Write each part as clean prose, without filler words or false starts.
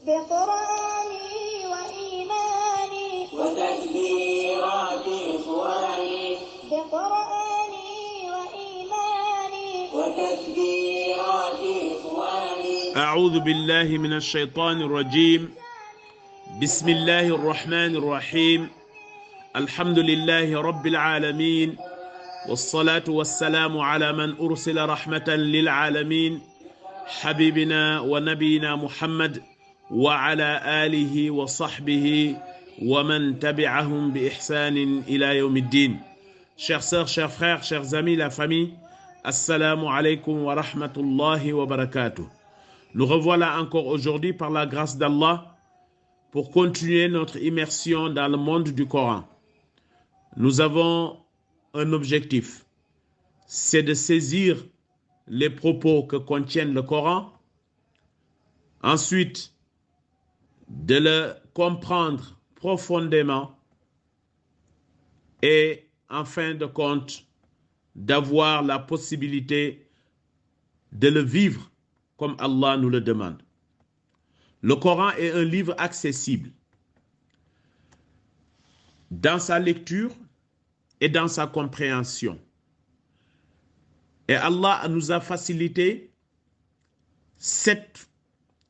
بقرآني وإيماني وتكبيرات إخواني بقرآني وإيماني وتكبيرات إخواني. أعوذ بالله من الشيطان الرجيم. بسم الله الرحمن الرحيم. الحمد لله رب العالمين، والصلاة والسلام على من أرسل رحمة للعالمين، حبيبنا ونبينا محمد وعلى آله وصحبه ومن تبعهم بإحسان إلى يوم الدين. Chères sœurs, chers frères, chers amis, la famille, Assalamu alaikum wa rahmatullahi wa barakatuh. Nous revoilà encore aujourd'hui par la grâce d'Allah pour continuer notre immersion dans le monde du Coran. Nous avons un objectif, c'est de saisir les propos que contiennent le Coran, ensuite de le comprendre profondément et en fin de compte d'avoir la possibilité de le vivre comme Allah nous le demande. Le Coran est un livre accessible dans sa lecture et dans sa compréhension. Et Allah nous a facilité cette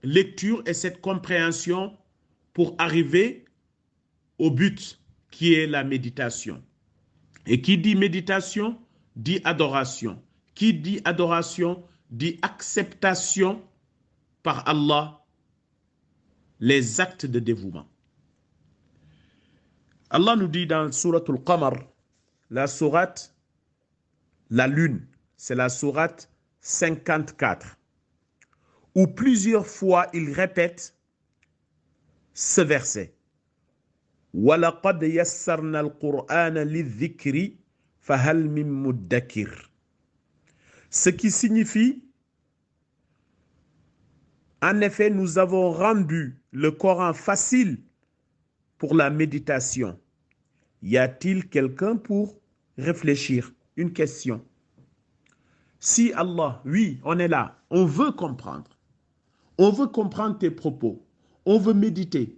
lecture et cette compréhension pour arriver au but qui est la méditation. Et qui dit méditation, dit adoration. Qui dit adoration, dit acceptation par Allah les actes de dévouement. Allah nous dit dans Sourate Al-Qamar, la sourate, la lune, c'est la sourate 54, où plusieurs fois il répète ce verset. وَلَقَدْ يَسَّرْنَا الْقُرْآنَ لِلذِّكْرِ فَهَلْ مِن مُدَّكِرٍ. Ce qui signifie, en effet, nous avons rendu le Coran facile pour la méditation. Y a-t-il quelqu'un pour réfléchir? Une question. Si Allah, oui, on est là, on veut comprendre. On veut comprendre tes propos. On veut méditer.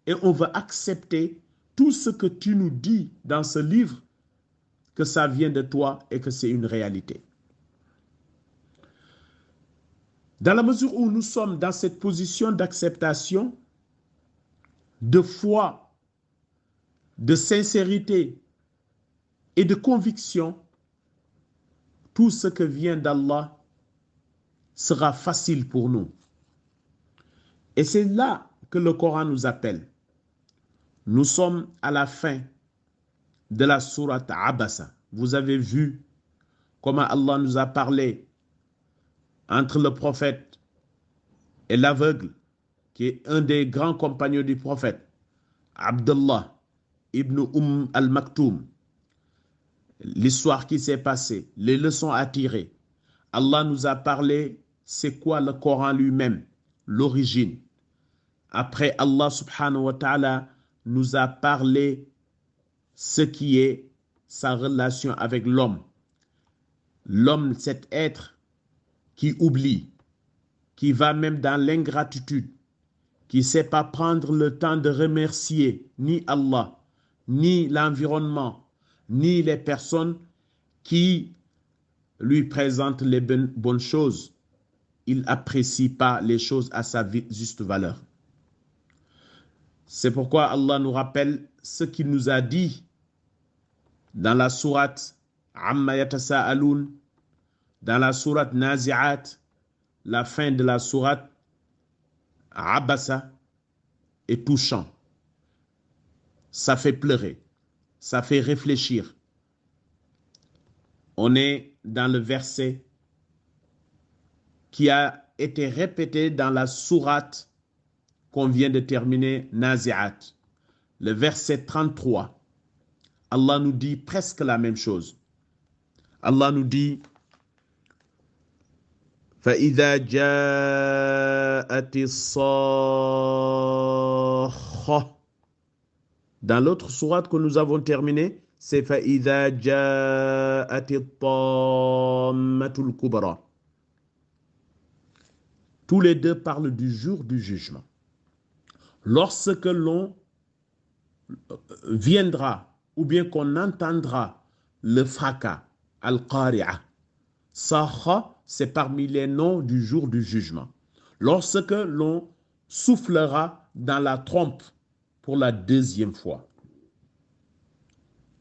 Et on veut accepter tout ce que tu nous dis dans ce livre, que ça vient de toi et que c'est une réalité. Dans la mesure où nous sommes dans cette position d'acceptation, de foi, de sincérité et de conviction, tout ce que vient d'Allah sera facile pour nous. Et c'est là que le Coran nous appelle. Nous sommes à la fin de la sourate Abasa. Vous avez vu comment Allah nous a parlé entre le prophète et l'aveugle, qui est un des grands compagnons du prophète, Abdullah ibn al-Maktoum. L'histoire qui s'est passée, les leçons à tirer. Allah nous a parlé, c'est quoi le Coran lui-même, l'origine. Après, Allah subhanahu wa ta'ala nous a parlé ce qui est sa relation avec l'homme. L'homme, cet être qui oublie, qui va même dans l'ingratitude, qui ne sait pas prendre le temps de remercier ni Allah, ni l'environnement, ni les personnes qui lui présentent les bonnes choses. Il n'apprécie pas les choses à sa juste valeur. C'est pourquoi Allah nous rappelle ce qu'il nous a dit dans la sourate Amma Yatasa'aloun, dans la sourate Nazi'at, la fin de la sourate Abasa est touchant. Ça fait pleurer, ça fait réfléchir. On est dans le verset qui a été répété dans la sourate qu'on vient de terminer, Nazi'at. Le verset 33, Allah nous dit presque la même chose. Allah nous dit فَإِذَا جَاءَتِ الصَّاخَّةُ. Dans l'autre sourate que nous avons terminée, c'est فَإِذَا جَاءَتِ الطَّامَّةُ الْكُبْرَى. Tous les deux parlent du jour du jugement. lorsque l'on viendra ou bien qu'on entendra le fracas, al-qari'a. Sakha, c'est parmi les noms du jour du jugement. Lorsque l'on soufflera dans la trompe pour la deuxième fois.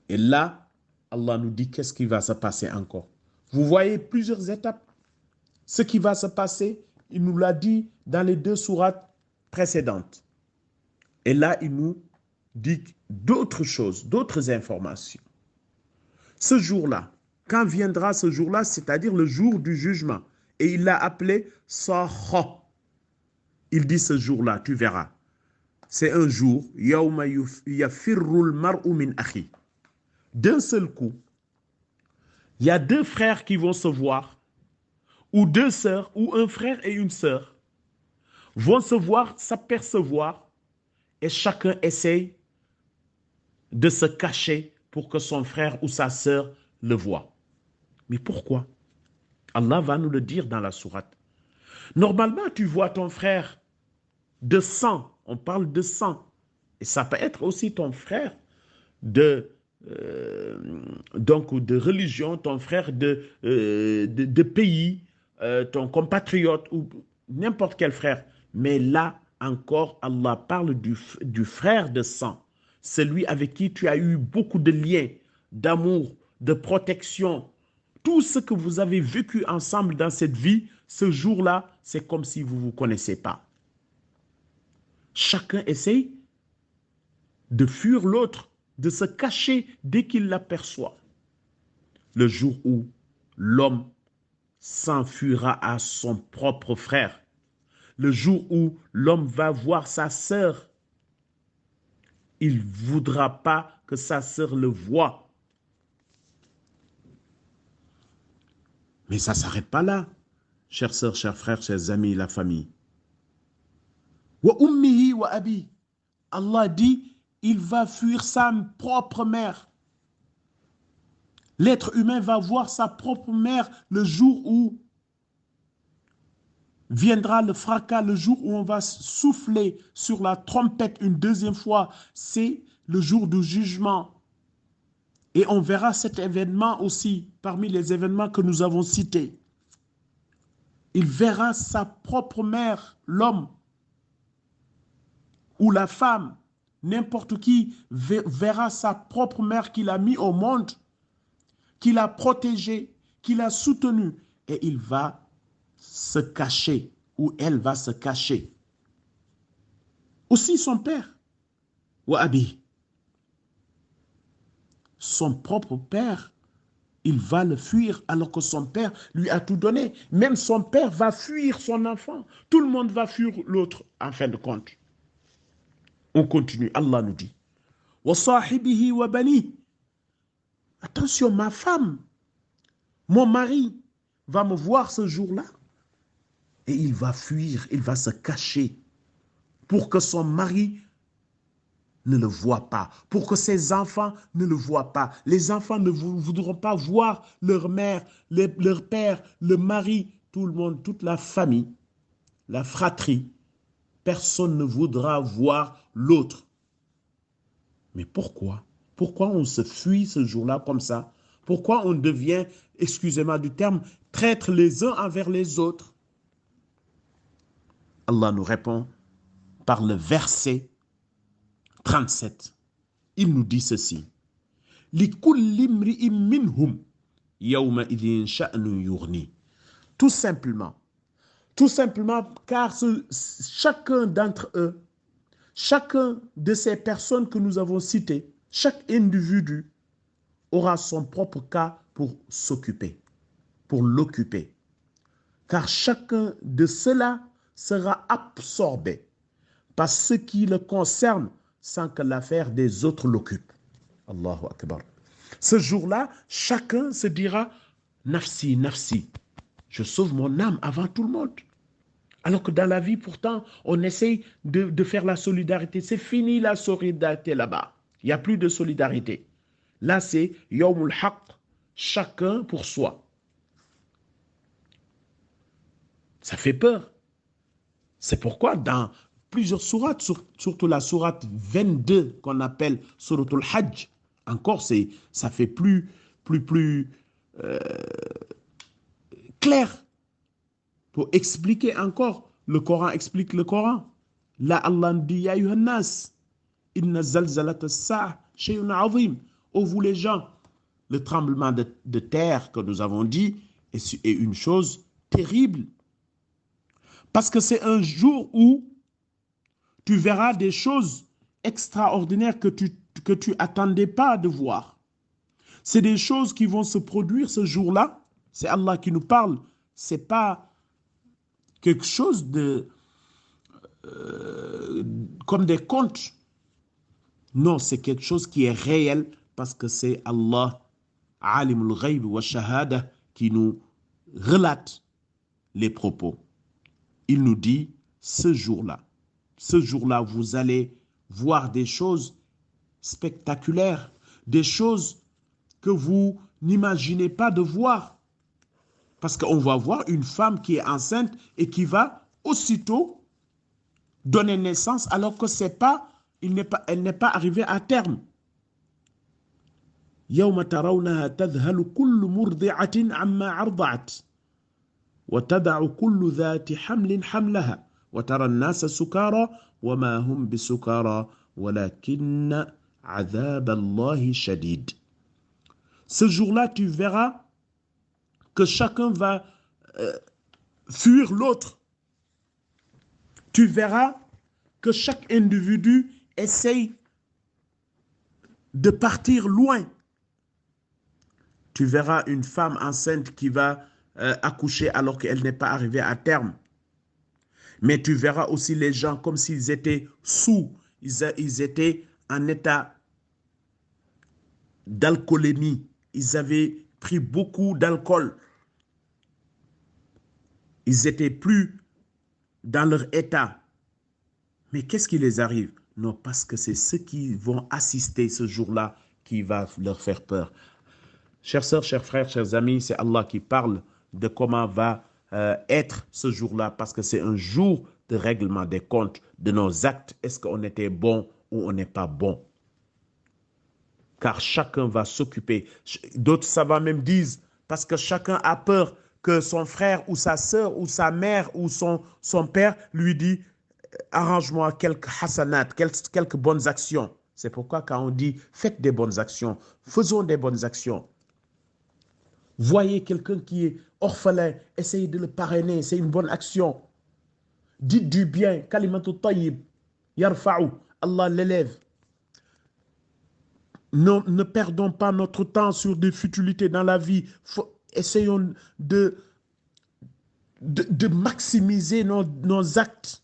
Et là, Allah nous dit qu'est-ce qui va se passer encore. Vous voyez plusieurs étapes. Ce qui va se passer, il nous l'a dit dans les 2 sourates précédentes. Et là, il nous dit d'autres choses, d'autres informations. Ce jour-là, quand viendra ce jour-là, c'est-à-dire le jour du jugement, et il l'a appelé Sakha. Il dit ce jour-là, tu verras. C'est un jour, Yawma yafirrul mar'u min akhi. D'un seul coup, il y a 2 frères qui vont se voir, ou 2 sœurs, ou un frère et une sœur, vont se voir, s'apercevoir, et chacun essaye de se cacher pour que son frère ou sa sœur le voie. Mais pourquoi? Allah va nous le dire dans la sourate. Normalement, tu vois ton frère de sang, on parle de sang, et ça peut être aussi ton frère donc de religion, ton frère de pays, ton compatriote ou n'importe quel frère. Mais là encore, Allah parle du frère de sang, celui avec qui tu as eu beaucoup de liens, d'amour, de protection. Tout ce que vous avez vécu ensemble dans cette vie, ce jour-là, c'est comme si vous ne vous connaissez pas. Chacun essaye de fuir l'autre, de se cacher dès qu'il l'aperçoit. Le jour où l'homme s'enfuira à son propre frère, le jour où l'homme va voir sa sœur, il ne voudra pas que sa sœur le voie. Mais ça ne s'arrête pas là, chères sœurs, chers frères, chers amis, la famille. Wa ummihi wa abi. Allah dit, il va fuir sa propre mère. L'être humain va voir sa propre mère le jour où viendra le fracas, le jour où on va souffler sur la trompette une deuxième fois. C'est le jour du jugement. Et on verra cet événement aussi parmi les événements que nous avons cités. Il verra sa propre mère, l'homme ou la femme, n'importe qui verra sa propre mère qu'il a mis au monde, qu'il a protégée, qu'il a soutenue, et il va se cacher, ou elle va se cacher. Aussi son père, ou Abi, son propre père, il va le fuir alors que son père lui a tout donné. Même son père va fuir son enfant. Tout le monde va fuir l'autre en fin de compte. On continue, Allah nous dit. Wa sahibihi wa bani. Attention, ma femme, mon mari va me voir ce jour-là et il va fuir, il va se cacher pour que son mari ne le voit pas, pour que ses enfants ne le voient pas. Les enfants ne voudront pas voir leur mère, leur père, le mari, tout le monde, toute la famille, la fratrie. Personne ne voudra voir l'autre. Mais pourquoi? Pourquoi on se fuit ce jour-là comme ça? Pourquoi on devient, excusez-moi du terme, traîtres les uns envers les autres? Allah nous répond par le verset 37. Il nous dit ceci. Tout simplement car chacun d'entre eux, chacun de ces personnes que nous avons citées, chaque individu aura son propre cas pour s'occuper, pour l'occuper. Car chacun de ceux-là sera absorbé par ce qui le concerne sans que l'affaire des autres l'occupe. Allahu Akbar. Ce jour-là, chacun se dira « Nafsi, nafsi ». Je sauve mon âme avant tout le monde. Alors que dans la vie, pourtant, on essaye de faire la solidarité. C'est fini la solidarité là-bas. Il n'y a plus de solidarité. Là, c'est Yawmul Haq, chacun pour soi. Ça fait peur. C'est pourquoi dans plusieurs sourates, surtout la sourate 22 qu'on appelle Suratul Hajj. Encore, ça fait plus clair pour expliquer encore. Le Coran explique le Coran. Là, Allah dit, Ya ayyuhan nas, inna zalzalata as-sa'a shay'un 'azim. Ô vous les gens, le tremblement de terre que nous avons dit est une chose terrible. Parce que c'est un jour où tu verras des choses extraordinaires que tu attendais pas de voir. C'est des choses qui vont se produire ce jour-là. C'est Allah qui nous parle. C'est pas quelque chose de comme des contes. Non, c'est quelque chose qui est réel parce que c'est Allah, Alimul Ghayb wa Shahada, qui nous relate les propos. Il nous dit, ce jour-là, vous allez voir des choses spectaculaires, des choses que vous n'imaginez pas de voir. Parce qu'on va voir une femme qui est enceinte et qui va aussitôt donner naissance alors que elle n'est pas arrivée à terme. يوم ترونها تذهل كل مرضعة عما أرضعت وتضع كل ذات حمل حملها وترى الناس سكارى وما هم بسكارى ولكن عذاب الله شديد. Ce jour-là, tu verras que chacun va fuir l'autre. Tu verras que chaque individu essaye de partir loin. Tu verras une femme enceinte qui va accoucher alors qu'elle n'est pas arrivée à terme. Mais tu verras aussi les gens comme s'ils étaient sous, ils étaient en état d'alcoolémie. Ils avaient pris beaucoup d'alcool. Ils n'étaient plus dans leur état. Mais qu'est-ce qui les arrive? Non, parce que c'est ceux qui vont assister ce jour-là qui va leur faire peur. Chères sœurs, chers frères, chers amis, c'est Allah qui parle de comment va être ce jour-là, parce que c'est un jour de règlement des comptes de nos actes. Est-ce qu'on était bon ou on n'est pas bon? Car chacun va s'occuper. D'autres savants même disent, parce que chacun a peur que son frère ou sa sœur ou sa mère ou son père lui dit, arrange-moi quelques hasanat, quelques bonnes actions. C'est pourquoi quand on dit, faites des bonnes actions, faisons des bonnes actions. Voyez quelqu'un qui est orphelin, essayez de le parrainer, c'est une bonne action. Dites du bien, kalimatu tayyib, yarfa'u, Allah l'élève. Ne perdons pas notre temps sur des futilités dans la vie. Essayons de maximiser nos actes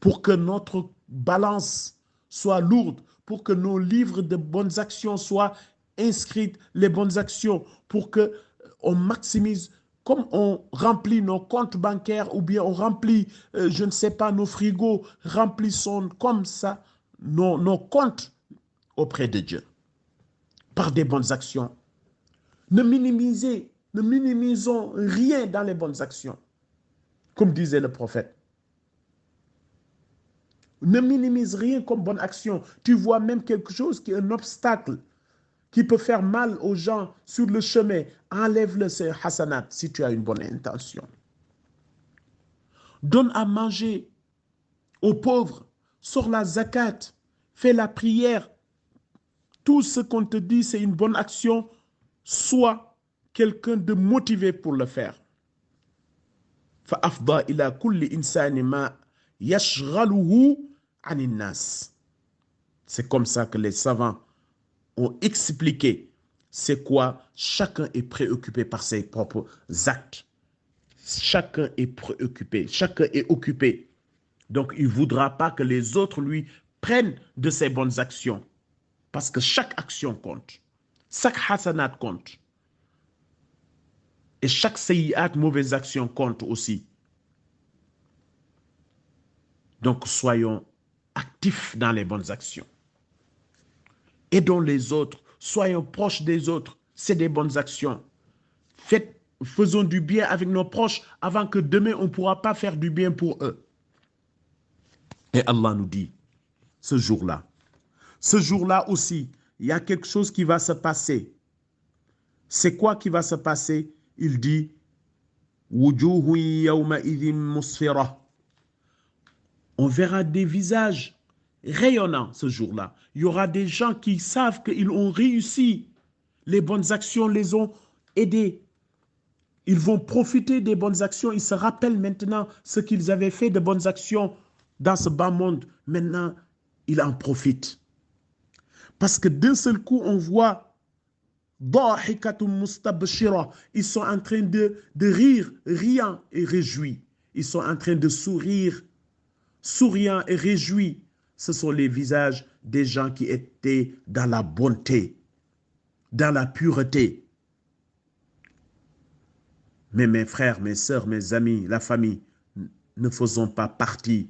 pour que notre balance soit lourde, pour que nos livres de bonnes actions soient inscrites, les bonnes actions, pour qu'on maximise, comme on remplit nos comptes bancaires ou bien on remplit, je ne sais pas, nos frigos, remplissons comme ça nos comptes auprès de Dieu par des bonnes actions. Ne minimisons rien dans les bonnes actions, comme disait le prophète. Ne minimise rien comme bonne action. Tu vois même quelque chose qui est un obstacle, qui peut faire mal aux gens sur le chemin. Enlève-le, c'est hasanat, si tu as une bonne intention. Donne à manger aux pauvres, sors la zakat, fais la prière. Tout ce qu'on te dit, c'est une bonne action. Sois quelqu'un de motivé pour le faire. فَأَفْضَى إِلَى كُلِّ إِنسَانٍ مَا يَشْغَلُهُ عَنِ النَّاسِ. C'est comme ça que les savants ont expliqué c'est quoi chacun est préoccupé par ses propres actes. Chacun est préoccupé, chacun est occupé. Donc il ne voudra pas que les autres lui prennent de ses bonnes actions. Parce que chaque action compte. Chaque hasanat compte. Et chaque sayyi'at, mauvaise action, compte aussi. Donc soyons actifs dans les bonnes actions. Aidons les autres. Soyons proches des autres. C'est des bonnes actions. Faisons du bien avec nos proches avant que demain on ne pourra pas faire du bien pour eux. Et Allah nous dit, ce jour-là aussi, il y a quelque chose qui va se passer. C'est quoi qui va se passer? Il dit, Wujuhun yawma idhin musfira. On verra des visages rayonnants ce jour-là. Il y aura des gens qui savent qu'ils ont réussi. Les bonnes actions les ont aidés. Ils vont profiter des bonnes actions. Ils se rappellent maintenant ce qu'ils avaient fait de bonnes actions dans ce bas monde. Maintenant, ils en profitent. Parce que d'un seul coup, on voit ils sont en train de rire, riant et réjouis. Ils sont en train de sourire, souriant et réjouis. Ce sont les visages des gens qui étaient dans la bonté, dans la pureté. Mais mes frères, mes sœurs, mes amis, la famille, ne faisons pas partie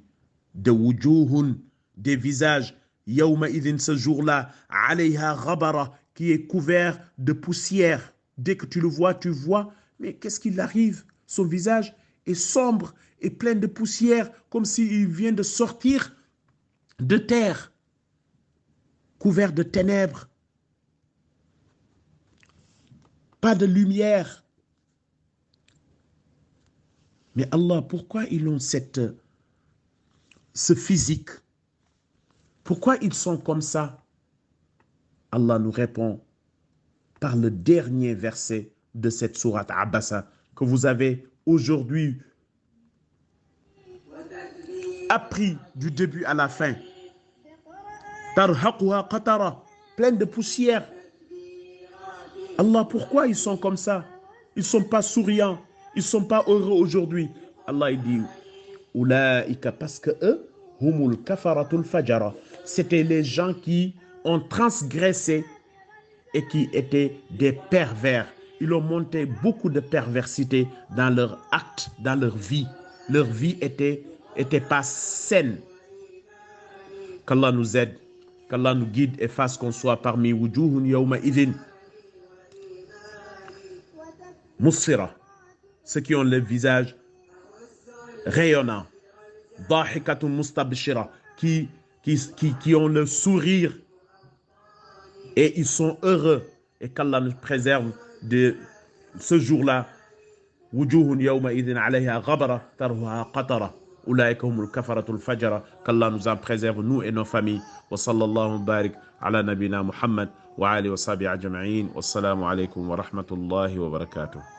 de wujuhun, des visages, yawma idhin, ce jour-là, alayha ghabara, qui est couvert de poussière. Dès que tu le vois, tu vois, mais qu'est-ce qu'il arrive? Son visage est sombre et plein de poussière, comme s'il vient de sortir de terre, couvert de ténèbres. Pas de lumière. Mais Allah, pourquoi ils ont ce physique? Pourquoi ils sont comme ça? Allah nous répond par le dernier verset de cette sourate Abasa que vous avez aujourd'hui appris du début à la fin. Tarhaquha qatara, plein de poussière. Allah, pourquoi ils sont comme ça? Ils ne sont pas souriants, ils ne sont pas heureux aujourd'hui. Allah il dit, Oulaïka, parce que eux, humul kafaratul fajara, c'était les gens qui ont transgressé et qui étaient des pervers. Ils ont monté beaucoup de perversité dans leur acte, dans leur vie. Leur vie était pas saine. Qu'Allah nous aide, qu'Allah nous guide et fasse qu'on soit parmi wujuhun yawma idhin musfira, ceux qui ont le visage rayonnant, dahikatun mustabshira, qui ont le sourire et ils sont heureux, et qu'Allah nous préserve de ce jour-là. Wujuhun yawma idhin alayha ghabara tarhuha qatara ulaika humul kafaratul fajara. Qu'Allah nous en préserve, nous et nos familles. Wa sallallahu barik ala nabina Muhammad wa alihi wa sahbihi ajma'in. Wassalamu alaykum wa rahmatullahi wa barakatuh.